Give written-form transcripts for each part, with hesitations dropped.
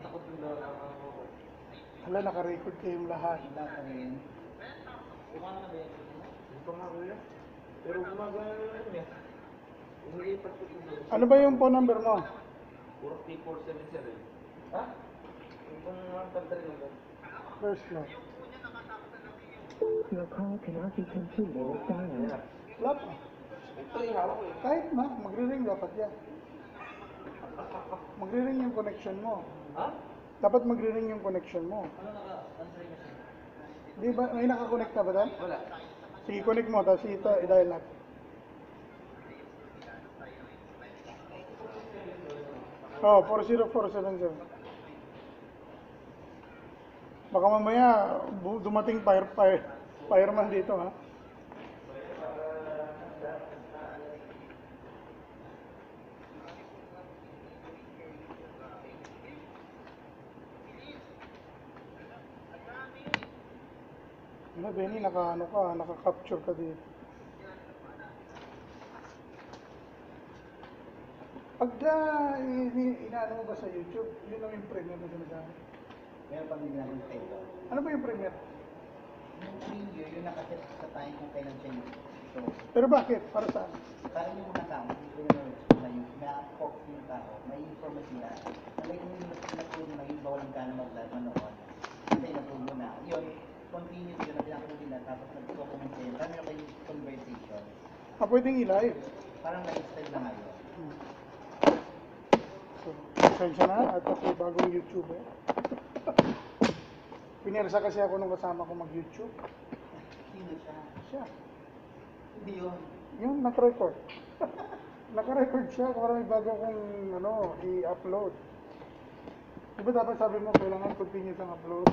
Takot yung daw ako. Hala, naka-record kayong lahat. Wala ka rin. Kumana na ba yan? Hindi pa nga kuya. Pero gumagana na lang yan. Hindi pagtutuloy. Ano ba yung phone number mo? 43477. Ha? Yung pang mga pagdali lang. First floor. Your call cannot be completed as dialed. Wala pa. Ito yung hawak ko eh. Kahit na, magre-ring dapat yan. Magre-ring yung connection mo. Ha? Dapat magre-ring yung connection mo. Ano naka-answering machine? Di ba, may naka-connect na ba doon? Wala. Sige, connect mo, tapos ito, i-dial natin. Oh, 40477. Baka mamaya dumating fireman dito, ha? Ano, Benny, naka-capture ka dito. Pagka inaano mo ba sa YouTube, yun lang yung premiere na sinasabi. Meron pa din namin tayo. Ano ba yung premiere? Yung video, yung nakaset sa time kung kailan siya yung show. Pero bakit? Para saan? Parang yung mga tao, hindi ko na yung na-focus yung tao, may information na. Nalagay mo yung napuno na yung bawalan ka na mag-live manood. Kasi napuno na. Yun, continuous yun na pinakaroon nila, tapos nag-document yun. Parang meron kayong conversation. Pwedeng i-live. Parang lifestyle na ngayon. So, pasensya na at ako bagong YouTuber. Pinersa kasi ako nung kasama ko mag-YouTube. Sino siya? Siya. Hindi yun. Yung naka-record. Naka-record siya para may bago kong i-upload. Diba dapat sabi mo kailangan continuous ang upload?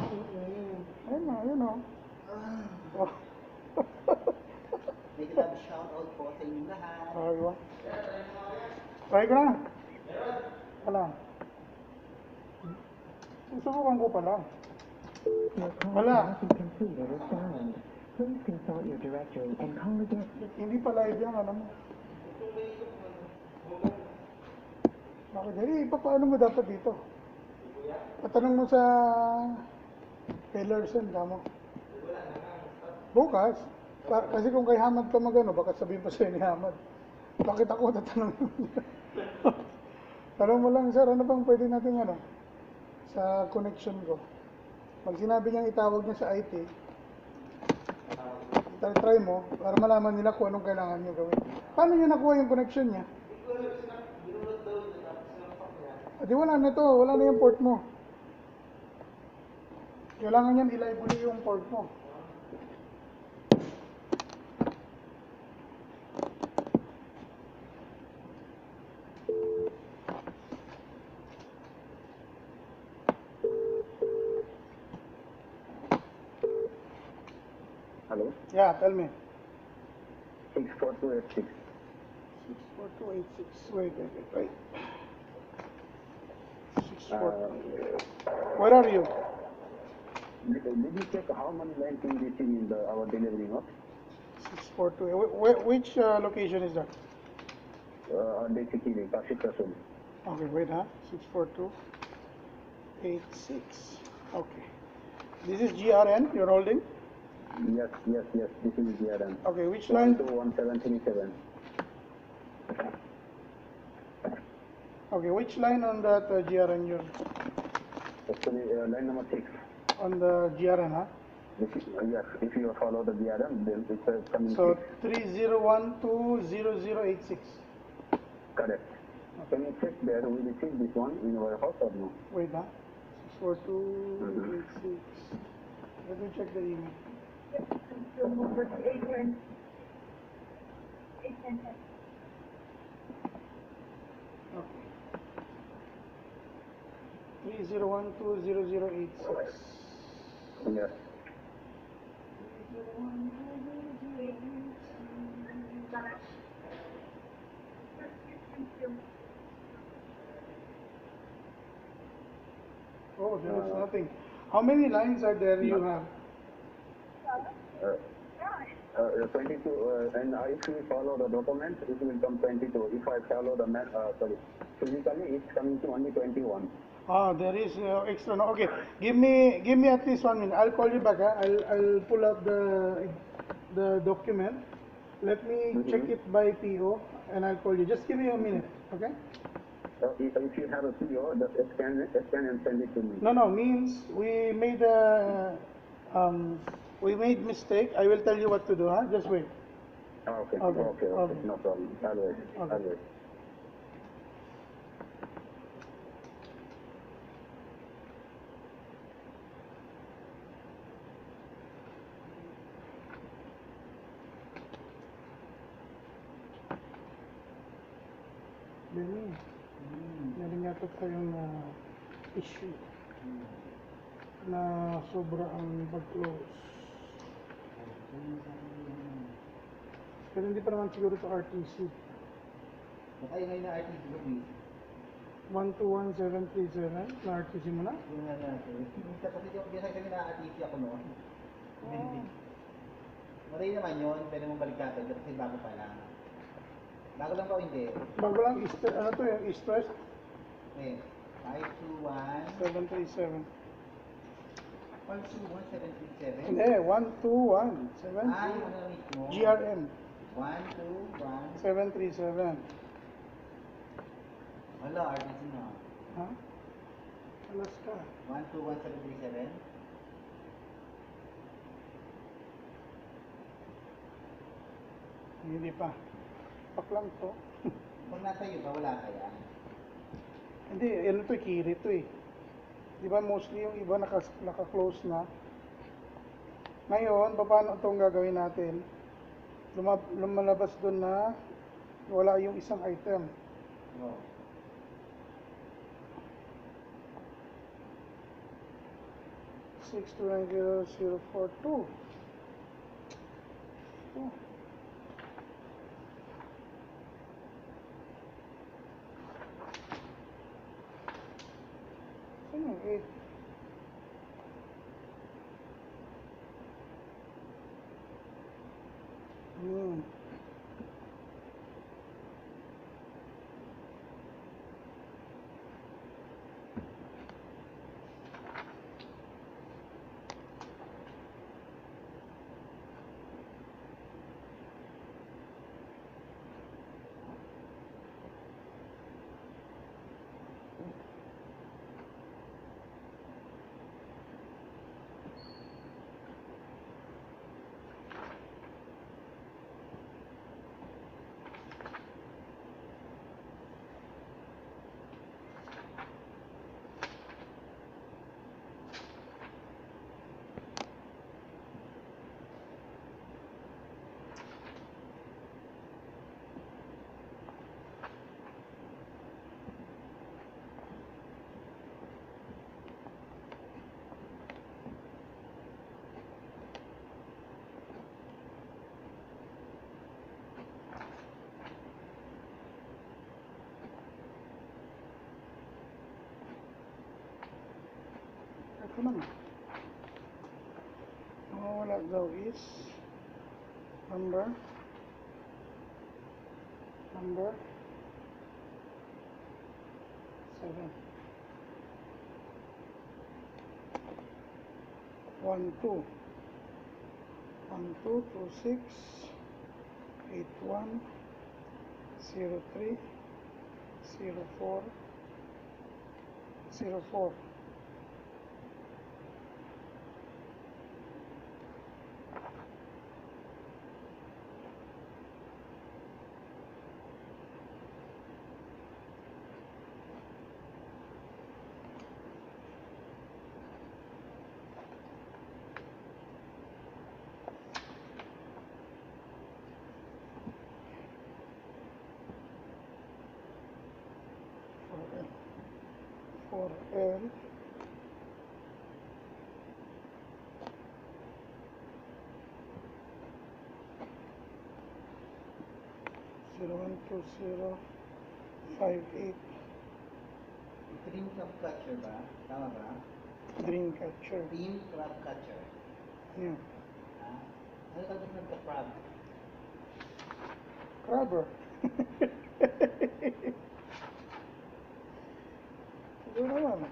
Ayun o. Oh. May love shoutout po sa inyong lahat. Diba? Try ko na. Wala. Susubukan ko pala. Your call Wala. cannot be completed as dialed. Please consult your directory and call again. Hindi pa live yan, alam mo. Bakit? Paano mo dapat dito? Patanong mo sa Taylorson, kamo. Bukas. Kasi kung kay Hamad ka magano, baka sabihin pa sa'yo ni Hamad. Bakit ako tatanong mo? Tanong mo lang, sir, ano bang pwede natin sa connection ko? Pag sinabi niyang itawag niya sa IT, try mo para malaman nila kung anong kailangan niyo gawin. Paano niya nakuha yung connection niya? Di wala na to, wala na yung port mo. Kailangan niyan i-live ulit yung port mo. Hello? Yeah, tell me. 64286. 64286. Wait. 642. Where are you? Did you check how many lines we receive in our delivery note? 642. Which location is that? Basically, Kashif Rasul. Okay, wait, 64286. Okay. This is GRN you're holding? Yes. This is GRM. Okay, which line? 121737. Okay, which line on that GRN you're Actually, line number 6. on the GRN, huh? Yes, if you follow the GRM, then it's coming. So 30120086. Correct. Can you check there? We received this one in our house or no? Wait, 64286. Let me check the email. Okay. 30120086. Yes. Oh, there is nothing. How many lines are there you have? 22, and if we follow the document, it will come 22. If I follow the physically, it's coming to only 21. Ah, there is extra. No, okay. Give me at least 1 minute. I'll call you back. I'll pull out the document. Let me check it by PO, and I'll call you. Just give me a minute, okay? If you have a PO, just scan and send it to me. No, means we made mistake. I will tell you what to do. Huh? Just wait. Okay, Okay, okay, okay. no problem. I'll wait. Okay. I'll wait. Benny, meron yata tayong issue na sobra ang pag-close. Pero hindi pa naman siguro sa RTC. Baka yun ngayon na RTC ko, please. 121737 na RTC mo na? Yung nga natin. Minsan kasi yung bisa kami na RTC ako noon. Maray naman yun, pwede mong baliktad kasi bago pa lang. Bago lang ba o hindi? Bago lang, ano to yung East West? Okay. 521 737. 121 737. Hindi, 1217. Ah, yung ano mismo? GRM 121. 737. Wala, RTC na. Ha? Alaska. 121 737. Hindi pa. Pak lang to. Kung nasa iyo ba, wala kaya? Hindi, ano to, kiri to eh. Di ba mostly yung iba naka-close na. Ngayon, paano itong gagawin natin? Lumalabas doon na wala yung isang item. Oh. Six two nine zero zero four two. Oh. Saan yung 8? Ito naman. Mawawala daw is number 7. 1 2 2 6 8 1 0 3 0 4 0 4. For L 012058 Dream crab catcher ba? Tama ba? Dreamcatcher. Dream crab catcher. Yeah. Ah, Ano tapos nagka-crab? Crabber. Siguro naman.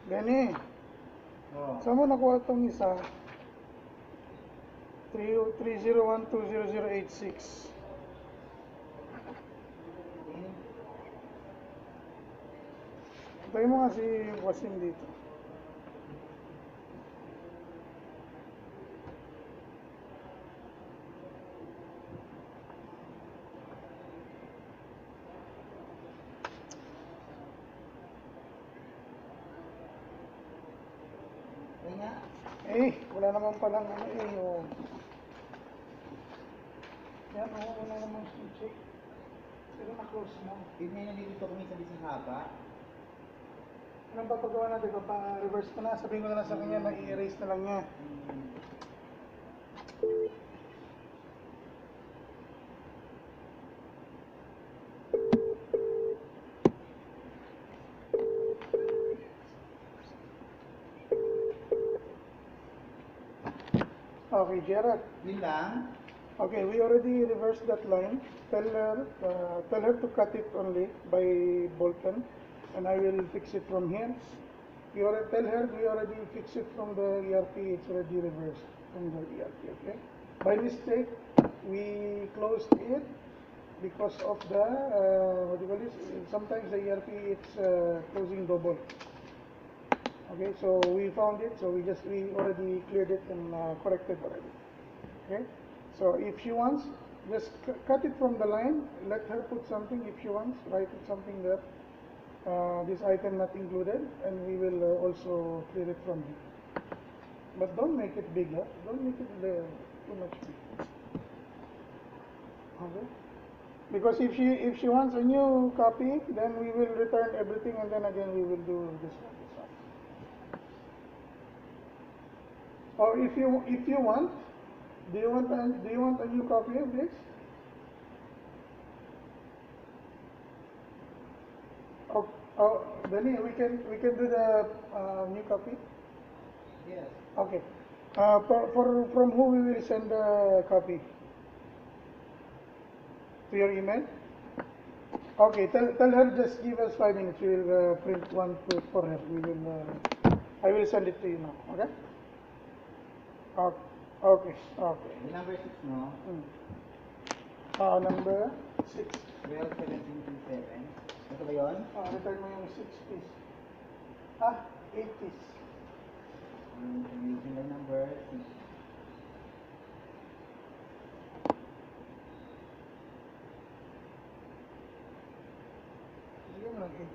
Benny, Oo. saan mo nakuha itong isa? 301200086. Tayo mo nga si Wasim dito. Ay nga. Wala naman palang ano oh. Yan, wala naman check. Pero na-close na. Yun nga yung nalilito kami sa isang haba. Anong papagawa natin? Pa-reverse ko na. Sabihin ko na lang sa kanya na i-erase na lang niya. Okay, Gerard. Yun lang. Okay, we already reversed that line. Tell her to cut it only by ball pen, and I will fix it from here. Tell her we already fixed it from the ERP. It's already reversed from the ERP. Okay. By mistake, we closed it because of the what do you call this? Sometimes the ERP it's closing double. Okay, so we found it. So we already cleared it and corrected already. Okay. So if she wants, just cut it from the line. Let her put something if she wants. Write it something that this item not included, and we will also clear it from here. But don't make it bigger. Don't make it too much big. Okay. Because if she wants a new copy, then we will return everything, and then again we will do this one. Or if you want. Do you want a new copy of this? Oh, Benny, we can do the new copy. Yes. Okay. From who we will send the copy? To your email. Okay. Tell her just give us 5 minutes. We will print one for her. I will send it to you now. Okay. Okay. The number 6, no? Number 6. 121727. Ito ba yun? Return mo yung 6 piece. 8 piece. Using the number 6. Sige mo lang 8.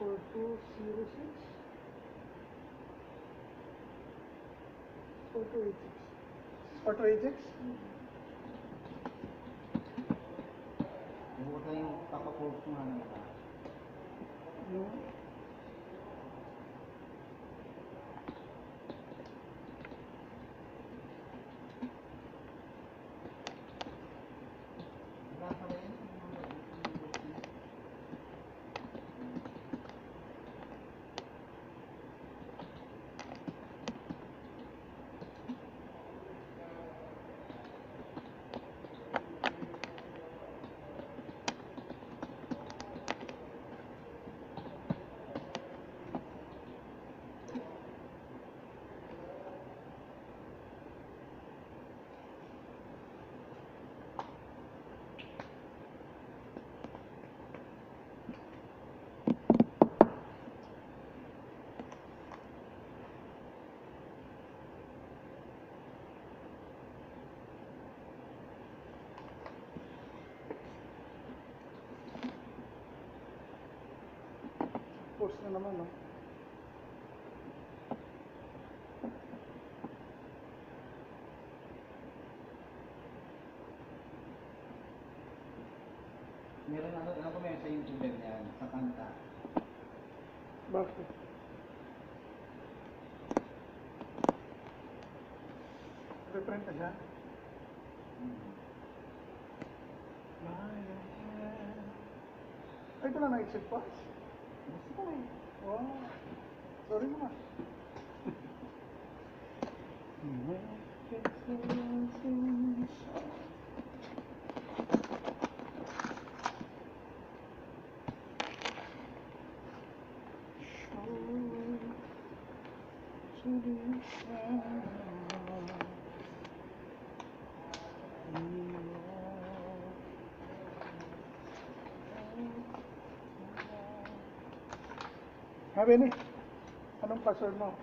4206. 4286. 4286? Bukas na yung papaprove ko nga nila. Yung Wala pa rin. post na naman, no? Meron ano ko meron sa YouTube yan, sa kanta. Bakit? Reprint na siya? Ay, ito na na-exit pass. Gusto ko eh. Wow. Sorry naman. Ha, Benny? Anong password mo?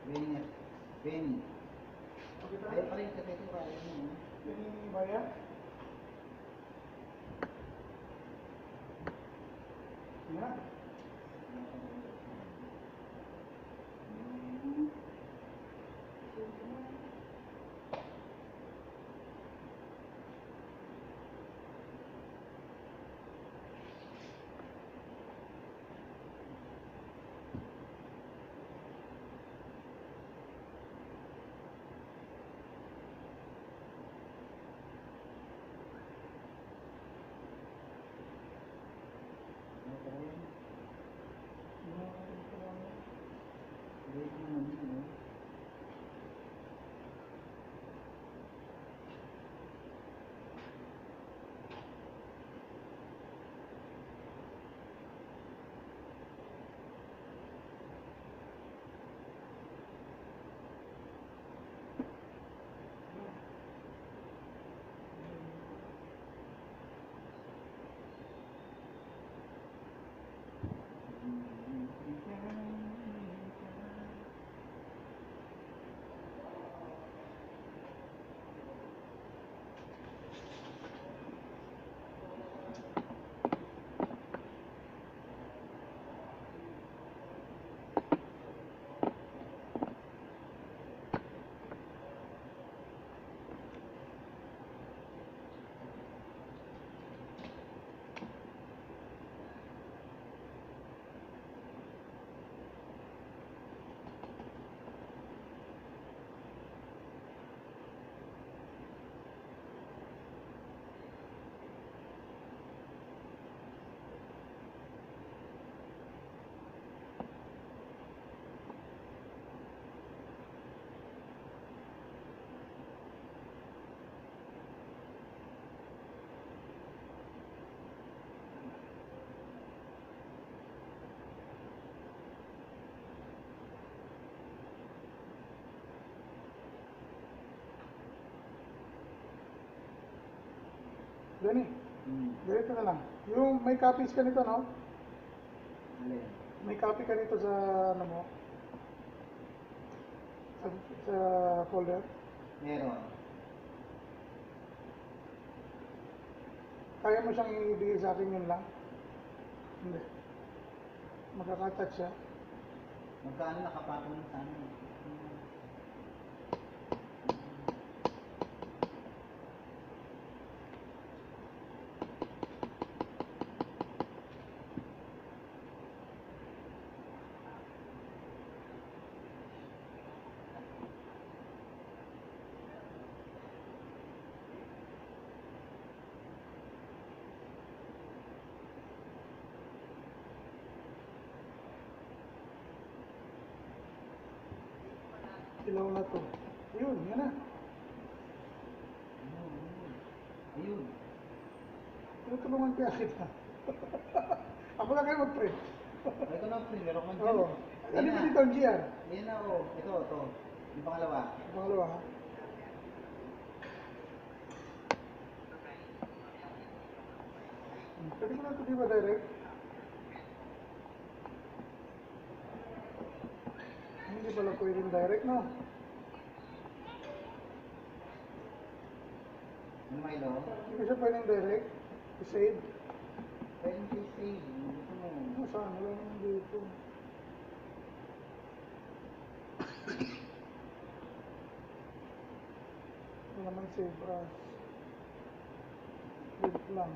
Benny. Benny. Ayaw pa rin kasi ito kaya yun. Benny Maya? Yan. Benny, ganito na lang. Yung may copies ka nito, no? Alin? May copy ka nito sa, ano mo? Sa folder. Meron. Kaya mo siyang ibigay sa akin yun lang? Hindi. Magkakatat siya. Magkano nakapatong sa ano? Ilaw na to. Ayun, yan na. Ayun. Tinutulungan kaya kita. Ako lang kayo mag-print. Ito na, pre. Meron kang Oo. Ano ba dito ang GR? Yan na, oh. Ito. Yung pangalawa. Pangalawa ha? Pwede ko na ito di ba direct? Hindi pala pwedeng direct, no? Ano, Milo? Hindi siya pwedeng direct. I-save. Pwede yung save. Gusto mo. Ano saan? Wala naman dito. Wala naman save as. Print lang.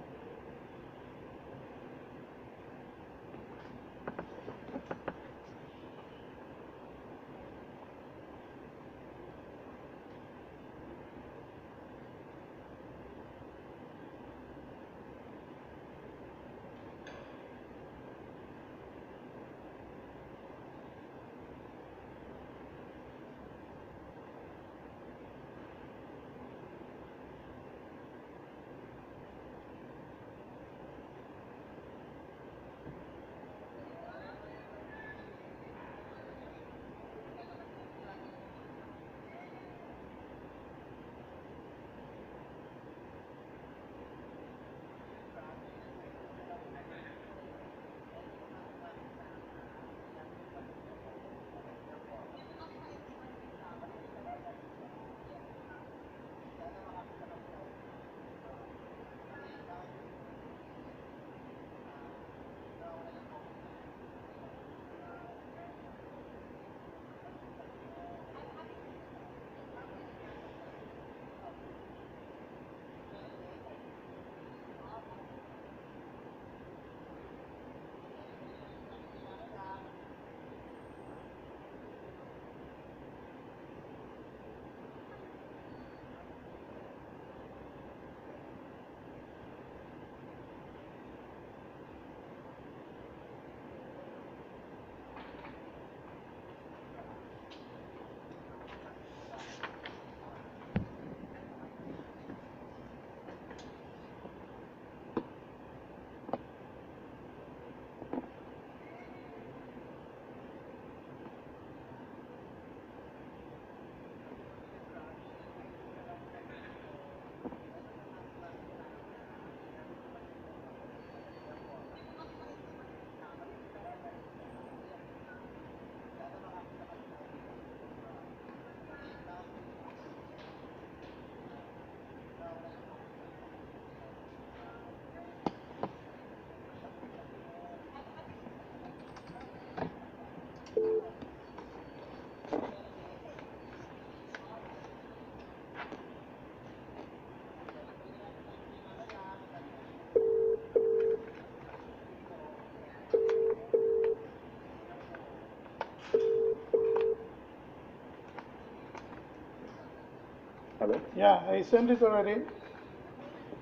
Hello? Yeah, I sent it already.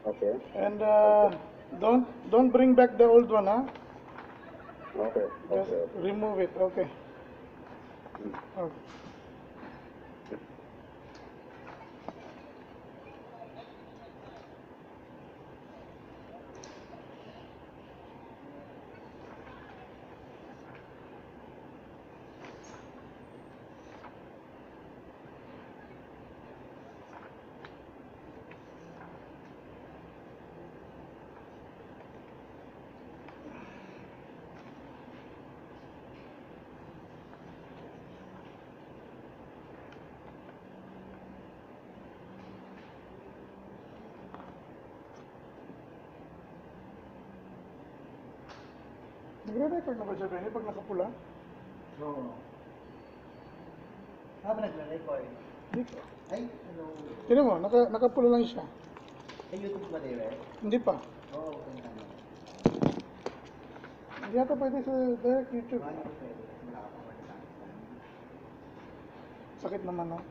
Okay. And don't bring back the old one, huh? Okay. Just Okay. remove it. Okay. Okay. Nagre-record na ba siya, Benny, pag nakapula? Oo. Habang nagre-record. Hindi ko. Ay, hello. Tinan mo, nakapula lang siya. Sa YouTube ba, David? Hindi pa. Oo, okay na. Hindi yata pwede sa direct YouTube. Ano ko pwede? Kasi nakakapagod sa akin. Sakit naman, no?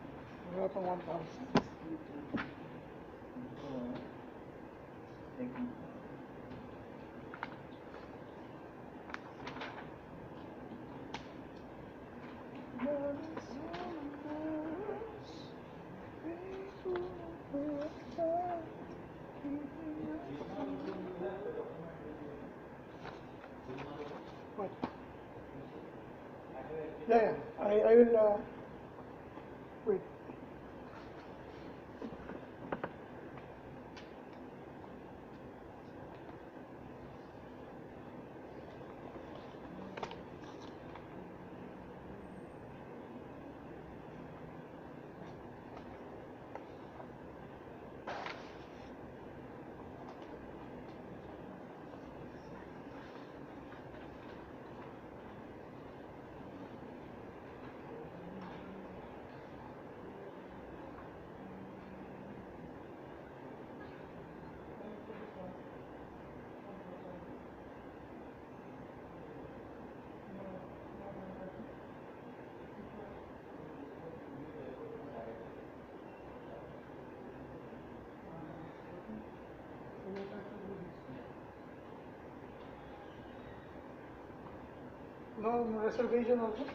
Wala pang 1,000. Oo. Thank you. Wait. Yeah. I will, wait. No reservation also?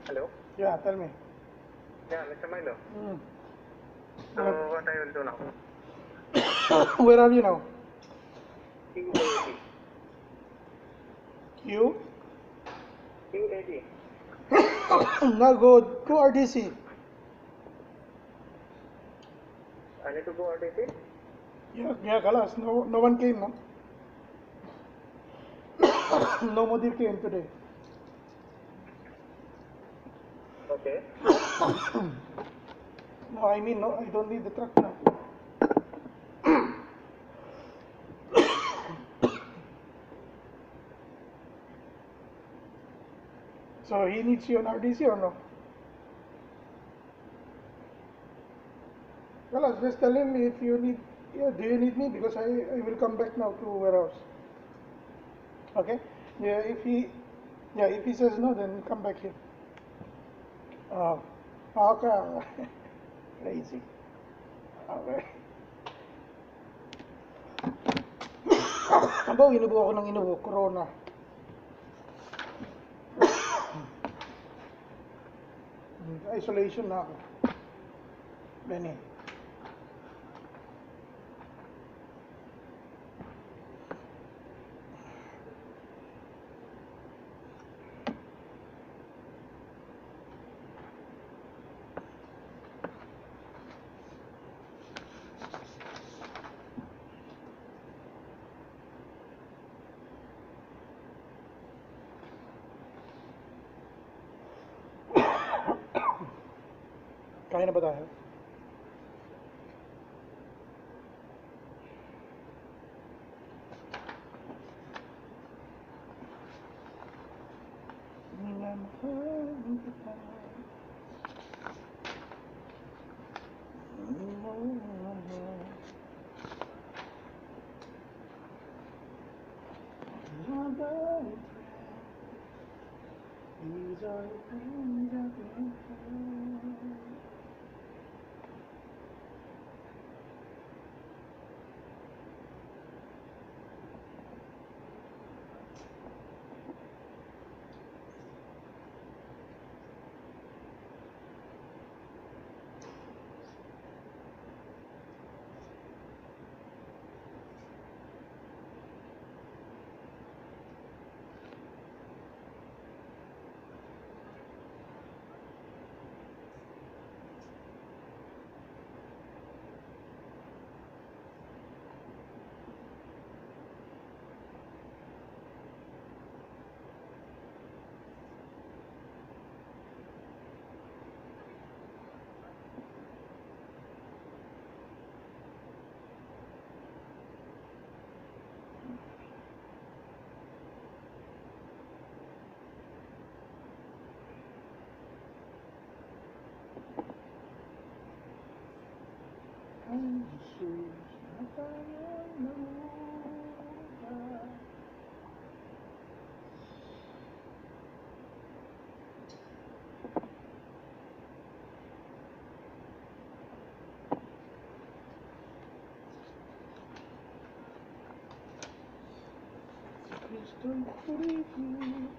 Hello? Yeah, tell me. Yeah, Mr. Milo. So, What? what I will do now? Where are you now? EAD. You? EAD. Now go RDC. I need to go RTC? Yeah, Kalas. No one came, no? No Modir came today. Okay. No, I mean, no, I don't need the truck now. So he needs you on RDC or no? Well, just tell him if you need, yeah, do you need me? Because I will come back now to warehouse. Okay? Yeah, if he says no, then come back here. Oh, okay. Crazy. Okay. Aba, inubo ako ng inubo, corona. Isolation na ako. Benny. Kaya na ba tayo? about. These are the things I can find. Ang Jesus na tayo'y malupa. Kristo'y purihin.